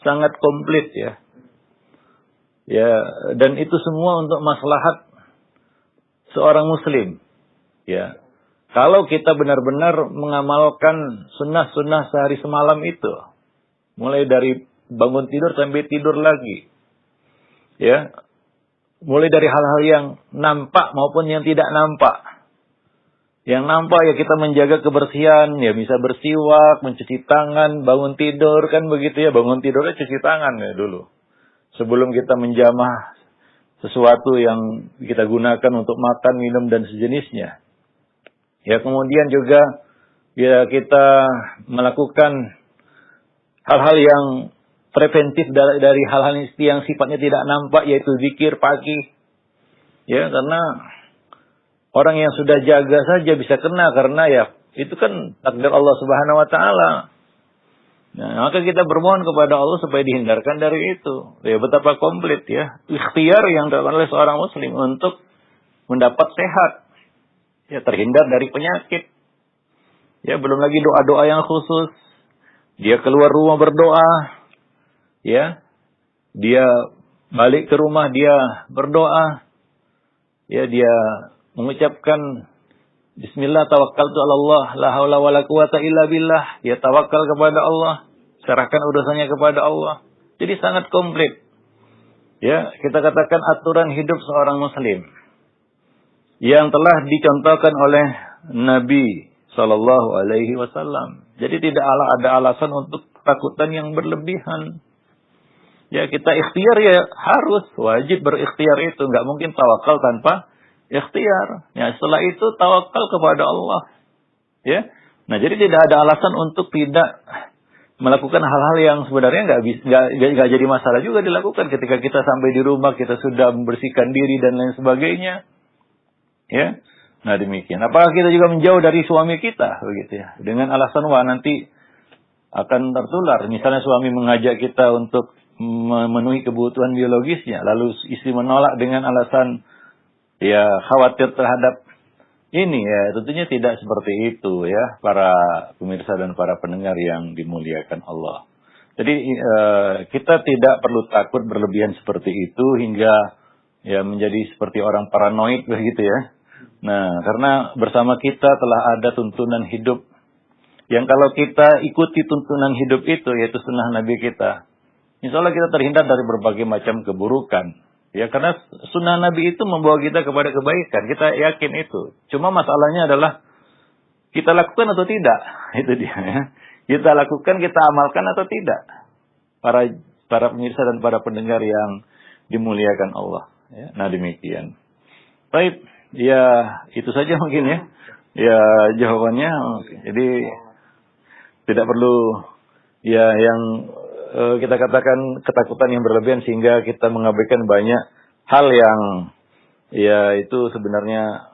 sangat komplit ya. Ya, dan itu semua untuk maslahat seorang muslim. Ya. Kalau kita benar-benar mengamalkan sunnah-sunnah sehari semalam itu, mulai dari bangun tidur sampai tidur lagi, ya, mulai dari hal-hal yang nampak maupun yang tidak nampak. Yang nampak ya kita menjaga kebersihan, ya bisa bersiwak, mencuci tangan, bangun tidur kan begitu ya, bangun tidurnya cuci tangan ya dulu. Sebelum kita menjamah sesuatu yang kita gunakan untuk makan, minum dan sejenisnya. Ya, kemudian juga ya kita melakukan hal-hal yang preventif dari hal-hal yang sifatnya tidak nampak, yaitu zikir pagi. Ya, karena orang yang sudah jaga saja bisa kena karena ya itu kan takdir Allah Subhanahu wa taala. Nah, maka kita bermohon kepada Allah supaya dihindarkan dari itu. Ya, betapa komplit ya ikhtiar yang dilakukan oleh seorang muslim untuk mendapat sehat. Ya, terhindar dari penyakit. Ya, belum lagi doa-doa yang khusus. Dia keluar rumah berdoa. Ya. Dia balik ke rumah dia berdoa. Ya, dia mengucapkan bismillah tawakkaltu 'ala Allah la haula wala quwata illa billah. Dia tawakal kepada Allah, serahkan urusannya kepada Allah. Jadi sangat komplit. Ya, kita katakan aturan hidup seorang muslim yang telah dicontohkan oleh Nabi Sallallahu Alaihi Wasallam. Jadi tidak ada alasan untuk ketakutan yang berlebihan. Ya, kita ikhtiar ya harus wajib berikhtiar itu, nggak mungkin tawakal tanpa ikhtiar. Ya, setelah itu tawakal kepada Allah. Ya, nah jadi tidak ada alasan untuk tidak melakukan hal-hal yang sebenarnya nggak jadi masalah juga dilakukan ketika kita sampai di rumah, kita sudah membersihkan diri dan lain sebagainya. Ya, nah demikian. Apakah kita juga menjauh dari suami kita, begitu ya? Dengan alasan wah nanti akan tertular. Misalnya suami mengajak kita untuk memenuhi kebutuhan biologisnya, lalu istri menolak dengan alasan ya khawatir terhadap ini ya, tentunya tidak seperti itu ya, para pemirsa dan para pendengar yang dimuliakan Allah. Jadi kita tidak perlu takut berlebihan seperti itu hingga ya menjadi seperti orang paranoid begitu ya. Nah, karena bersama kita telah ada tuntunan hidup yang kalau kita ikuti tuntunan hidup itu, yaitu sunnah Nabi kita, insya Allah kita terhindar dari berbagai macam keburukan. Ya, karena sunnah Nabi itu membawa kita kepada kebaikan. Kita yakin itu. Cuma masalahnya adalah kita lakukan atau tidak. Itu dia. Ya. Kita lakukan, kita amalkan atau tidak. Para pemirsa dan para pendengar yang dimuliakan Allah. Ya, nah demikian. Baik, ya itu saja mungkin ya. Ya jawabannya. Jadi tidak perlu ya yang kita katakan ketakutan yang berlebihan sehingga kita mengabaikan banyak hal yang ya itu sebenarnya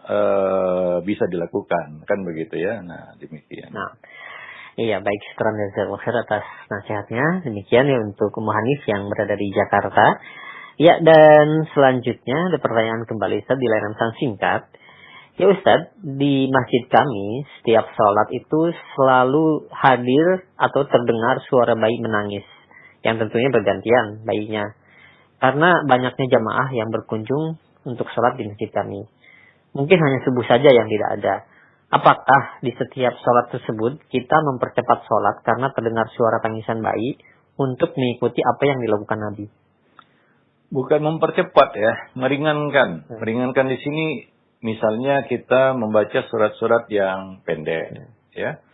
bisa dilakukan, kan begitu ya. Nah demikian. Nah, iya baik, syukran jazakallahu khair atas nasihatnya. Demikian ya untuk Ummu Hanif yang berada di Jakarta. Ya, dan selanjutnya ada pertanyaan kembali Ustaz di layanan pesan singkat. Ya Ustaz, di masjid kami setiap sholat itu selalu hadir atau terdengar suara bayi menangis. Yang tentunya bergantian bayinya. Karena banyaknya jamaah yang berkunjung untuk sholat di masjid kami. Mungkin hanya subuh saja yang tidak ada. Apakah di setiap sholat tersebut kita mempercepat sholat karena terdengar suara tangisan bayi untuk mengikuti apa yang dilakukan Nabi? Bukan mempercepat ya, meringankan. Meringankan di sini misalnya kita membaca surat-surat yang pendek, ya.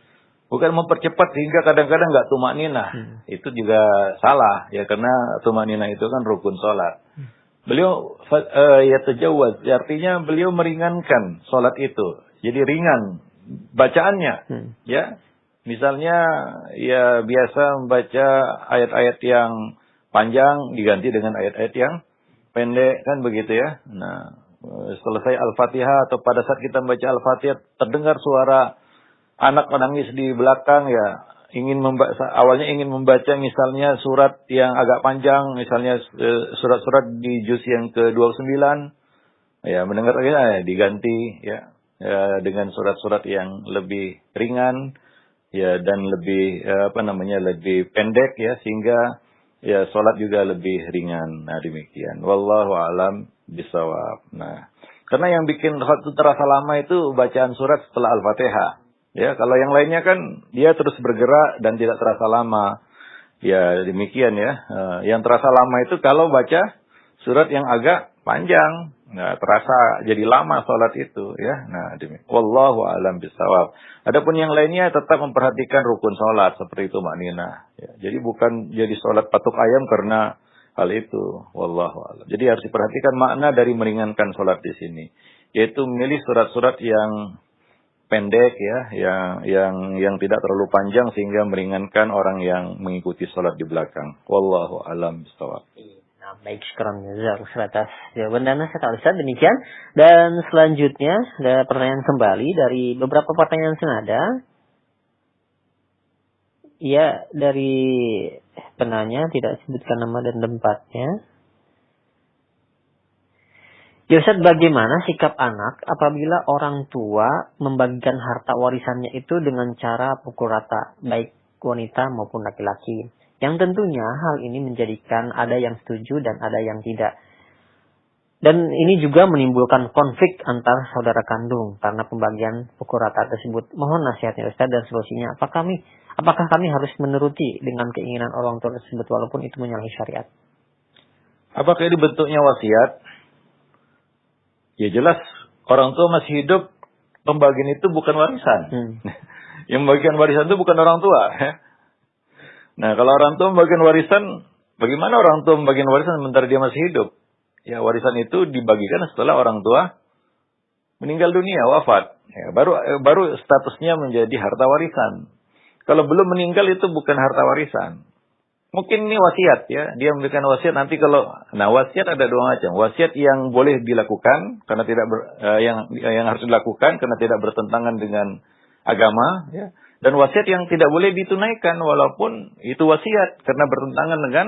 Bukan mempercepat sehingga kadang-kadang nggak tumakninah. Itu juga salah ya, karena tumakninah itu kan rukun sholat. Beliau ya tajawaz, artinya beliau meringankan sholat itu. Jadi ringan bacaannya, ya. Misalnya ya biasa membaca ayat-ayat yang panjang diganti dengan ayat-ayat yang pendek, kan begitu ya. Nah, selesai Al-Fatihah atau pada saat kita membaca Al-Fatihah terdengar suara anak menangis di belakang, ya awalnya ingin membaca misalnya surat yang agak panjang, misalnya surat-surat di juz yang ke-29, ya mendengar diganti ya dengan surat-surat yang lebih ringan ya dan lebih lebih pendek ya, sehingga ya sholat juga lebih ringan. Nah demikian. Wallahu a'lam bishawab. Nah, karena yang bikin waktu terasa lama itu bacaan surat setelah Al-Fatihah. Ya, kalau yang lainnya kan dia terus bergerak dan tidak terasa lama. Ya demikian ya. Yang terasa lama itu kalau baca surat yang agak panjang. Nah, terasa jadi lama sholat itu ya. Nah, demikian. Wallahu a'lam bishawab. Adapun yang lainnya tetap memperhatikan rukun sholat seperti itu maknina. Ya, jadi bukan jadi sholat patuk ayam karena hal itu. Wallahu a'lam. Jadi harus diperhatikan makna dari meringankan sholat di sini, yaitu memilih surat-surat yang pendek ya, yang tidak terlalu panjang sehingga meringankan orang yang mengikuti sholat di belakang. Wallahu a'lam bishawab. Nah, baik, syukran jazakallahu atas jawaban dan nasihat Ustaz. Demikian. Dan selanjutnya ada pertanyaan kembali dari beberapa pertanyaan senada. Ya, dari penanya tidak sebutkan nama dan tempatnya. Ya Ustaz, bagaimana sikap anak apabila orang tua membagikan harta warisannya itu dengan cara pukul rata, baik wanita maupun laki-laki? Yang tentunya hal ini menjadikan ada yang setuju dan ada yang tidak. Dan ini juga menimbulkan konflik antar saudara kandung karena pembagian pukul rata tersebut. Mohon nasihatnya Ustaz dan solusinya. Apakah kami harus menuruti dengan keinginan orang tua tersebut walaupun itu menyalahi syariat? Apakah ini bentuknya wasiat? Ya jelas orang tua masih hidup, pembagian itu bukan warisan. Yang membagikan warisan itu bukan orang tua. Nah, kalau orang tua membagikan warisan, bagaimana orang tua membagikan warisan sementara dia masih hidup? Ya, warisan itu dibagikan setelah orang tua meninggal dunia, wafat. Ya, baru statusnya menjadi harta warisan. Kalau belum meninggal itu bukan harta warisan. Mungkin ini wasiat ya, dia memberikan wasiat nanti wasiat ada dua macam. Wasiat yang boleh dilakukan karena tidak yang harus dilakukan karena tidak bertentangan dengan agama ya. Dan wasiat yang tidak boleh ditunaikan walaupun itu wasiat karena bertentangan dengan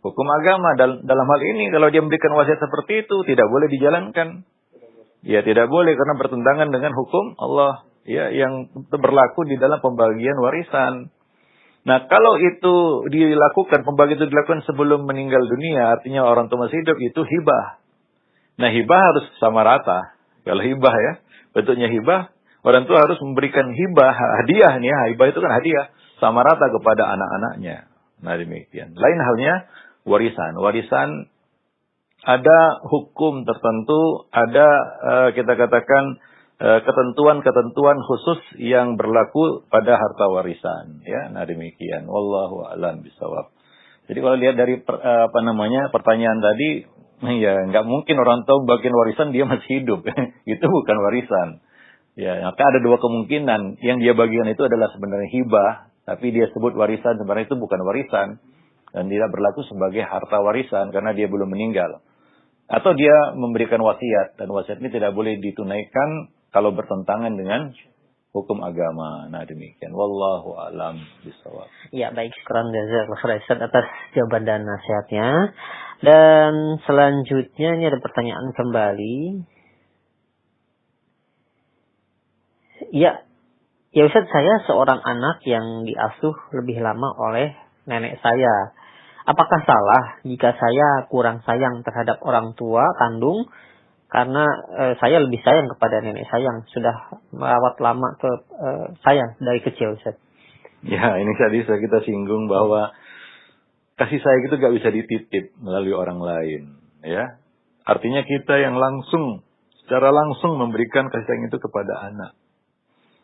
hukum agama. Dalam hal ini kalau dia memberikan wasiat seperti itu tidak boleh dijalankan. Ya tidak boleh karena bertentangan dengan hukum Allah ya yang berlaku di dalam pembagian warisan. Nah, kalau itu dilakukan, pembagian itu dilakukan sebelum meninggal dunia, artinya orang tua masih hidup, itu hibah. Nah, hibah harus sama rata. Kalau hibah ya, bentuknya hibah, orang tua harus memberikan hibah, hadiah nih ya, hibah itu kan hadiah, sama rata kepada anak-anaknya. Nah demikian. Lain halnya warisan. Warisan ada hukum tertentu, ada kita katakan ketentuan-ketentuan khusus yang berlaku pada harta warisan. Ya, nah demikian. Wallahu a'lam bishawab. Jadi kalau lihat dari pertanyaan tadi, ya nggak mungkin orang tua bagian warisan dia masih hidup. Itu bukan warisan. Ya, maka ada dua kemungkinan. Yang dia bagian itu adalah sebenarnya hibah, tapi dia sebut warisan, sebenarnya itu bukan warisan dan tidak berlaku sebagai harta warisan karena dia belum meninggal. Atau dia memberikan wasiat, dan wasiat ini tidak boleh ditunaikan kalau bertentangan dengan hukum agama. Nah demikian. Wallahu a'lam bishawab. Ya baik, syukran jazakallahu khairan atas jawaban dan nasihatnya. Dan selanjutnya ini ada pertanyaan kembali. Ya Ustaz, saya seorang anak yang diasuh lebih lama oleh nenek saya. Apakah salah jika saya kurang sayang terhadap orang tua kandung karena saya lebih sayang kepada nenek saya yang sudah merawat lama ke saya dari kecil, Ustaz? Ya, ini tadi kita singgung bahwa kasih sayang itu gak bisa dititip melalui orang lain, ya. Artinya kita yang secara langsung memberikan kasih sayang itu kepada anak.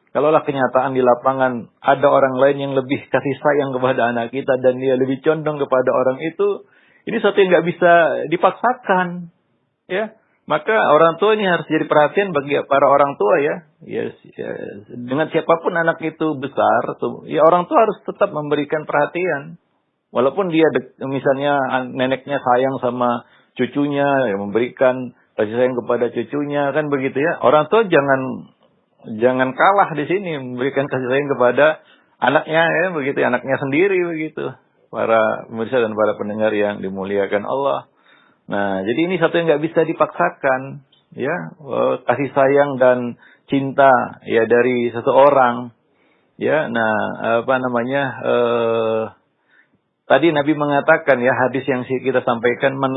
Kalaulah kenyataan di lapangan ada orang lain yang lebih kasih sayang kepada anak kita dan dia lebih condong kepada orang itu, ini sesuatu yang nggak bisa dipaksakan, ya. Maka orang tua ini harus jadi perhatian bagi para orang tua, ya. Ya, dengan siapapun anak itu besar, ya orang tua harus tetap memberikan perhatian, walaupun dia misalnya neneknya sayang sama cucunya, ya, memberikan kasih sayang kepada cucunya, kan begitu ya. Orang tua jangan kalah di sini memberikan kasih sayang kepada anaknya, ya begitu, anaknya sendiri begitu. Para pemirsa dan para pendengar yang dimuliakan Allah. Nah, jadi ini satu yang nggak bisa dipaksakan, ya, kasih sayang dan cinta ya dari seseorang, ya. Nah, tadi Nabi mengatakan, ya, hadis yang kita sampaikan, man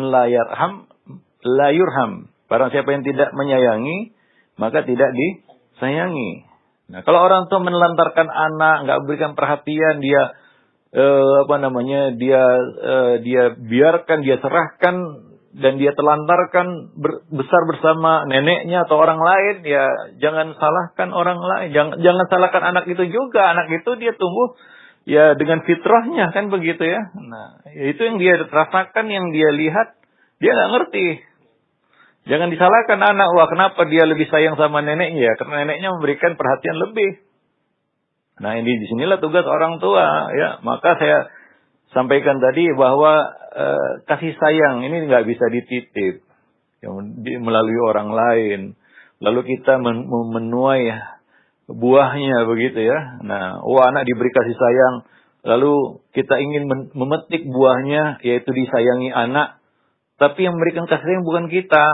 la yurham. Barang siapa yang tidak menyayangi, maka tidak disayangi. Nah, kalau orang tua menelantarkan anak, nggak berikan perhatian, dia biarkan, dia serahkan dan dia telantarkan besar bersama neneknya atau orang lain, ya jangan salahkan orang lain, jangan salahkan anak itu juga. Anak itu dia tumbuh ya dengan fitrahnya, kan begitu ya. Nah, itu yang dia rasakan, yang dia lihat, dia nggak ngerti. Jangan disalahkan anak, wah kenapa dia lebih sayang sama neneknya, ya karena neneknya memberikan perhatian lebih. Nah, ini disinilah tugas orang tua, ya. Maka saya sampaikan tadi bahwa kasih sayang ini nggak bisa dititip ya, melalui orang lain. Lalu kita menuai buahnya begitu ya. Nah, anak diberi kasih sayang, lalu kita ingin memetik buahnya, yaitu disayangi anak. Tapi yang memberikan kasih sayang bukan kita,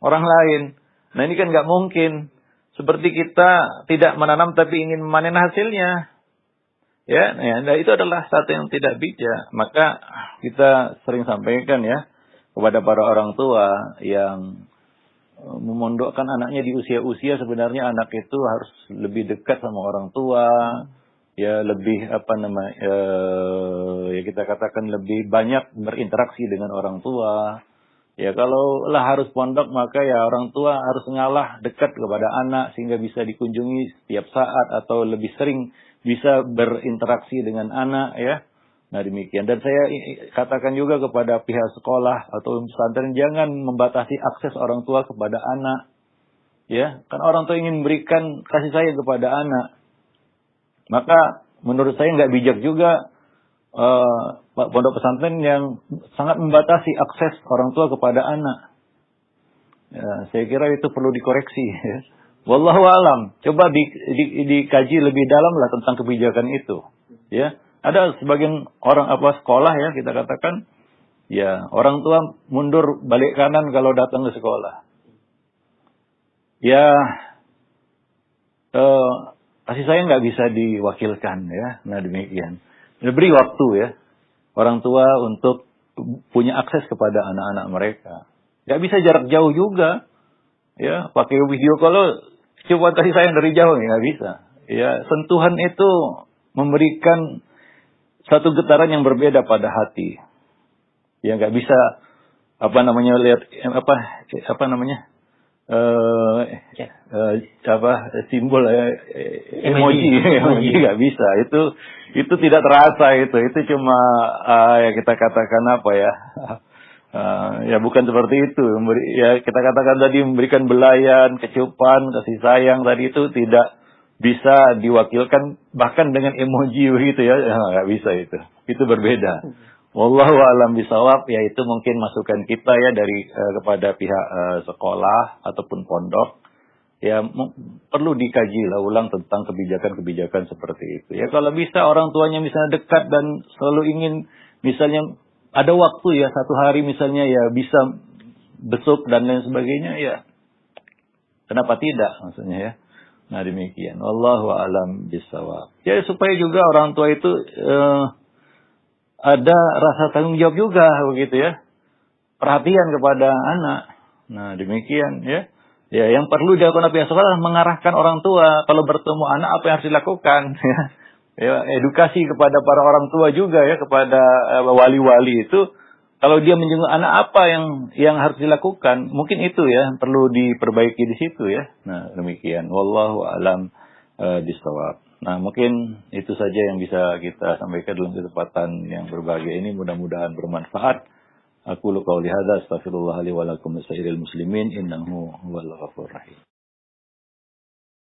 orang lain. Nah, ini kan nggak mungkin. Seperti kita tidak menanam tapi ingin memanen hasilnya. Ya, nah itu adalah satu yang tidak bijak. Maka kita sering sampaikan ya kepada para orang tua yang memondokkan anaknya di usia-usia, sebenarnya anak itu harus lebih dekat sama orang tua, ya lebih ya kita katakan lebih banyak berinteraksi dengan orang tua. Ya kalau lah harus pondok, maka ya orang tua harus ngalah dekat kepada anak sehingga bisa dikunjungi setiap saat atau lebih sering bisa berinteraksi dengan anak, ya. Nah demikian. Dan saya katakan juga kepada pihak sekolah atau pesantren, jangan membatasi akses orang tua kepada anak. Ya, kan orang tua ingin memberikan kasih sayang kepada anak. Maka menurut saya nggak bijak juga pondok pesantren yang sangat membatasi akses orang tua kepada anak. Ya, saya kira itu perlu dikoreksi. Ya. Wallahu alam. Coba dikaji lebih dalam lah tentang kebijakan itu. Ya, ada sebagian orang sekolah ya kita katakan, ya orang tua mundur balik kanan kalau datang ke sekolah. Ya, kasih sayang nggak bisa diwakilkan ya. Nah demikian. Beri waktu ya orang tua untuk punya akses kepada anak-anak mereka. Gak bisa jarak jauh juga, ya pakai video call, coba kasih sayang dari jauh, nggak bisa. Ya sentuhan itu memberikan satu getaran yang berbeda pada hati. Ya nggak bisa lihat simbol emoji nggak bisa. Itu tidak terasa itu cuma ya kita katakan ya bukan seperti itu. Ya kita katakan tadi memberikan belayan, kecupan, kasih sayang tadi itu tidak bisa diwakilkan bahkan dengan emoji begitu ya, nggak bisa itu. Itu berbeda. Wallahu a'lam bishawab, yaitu mungkin masukan kita ya dari kepada pihak sekolah ataupun pondok. Ya perlu dikaji lah ulang tentang kebijakan-kebijakan seperti itu. Ya kalau bisa orang tuanya misalnya dekat dan selalu ingin misalnya ada waktu ya satu hari misalnya ya bisa besuk dan lain sebagainya ya. Kenapa tidak maksudnya ya. Nah demikian. Wallahu a'lam bishawab. Ya supaya juga orang tua itu ada rasa tanggung jawab juga begitu ya. Perhatian kepada anak. Nah demikian ya. Ya yang perlu dilakukan pihak sekolah adalah mengarahkan orang tua kalau bertemu anak apa yang harus dilakukan ya. Ya, edukasi kepada para orang tua juga ya, kepada wali-wali itu kalau dia menjenguk anak apa yang harus dilakukan, mungkin itu ya perlu diperbaiki di situ ya. Nah, demikian. Wallahu a'lam bishawab. Nah, mungkin itu saja yang bisa kita sampaikan dalam kesempatan yang berbahagia ini, mudah-mudahan bermanfaat. Aku qouli hadza, astaghfirullah li wa lakum wa muslimin, innahu huwal ghafurur rahim.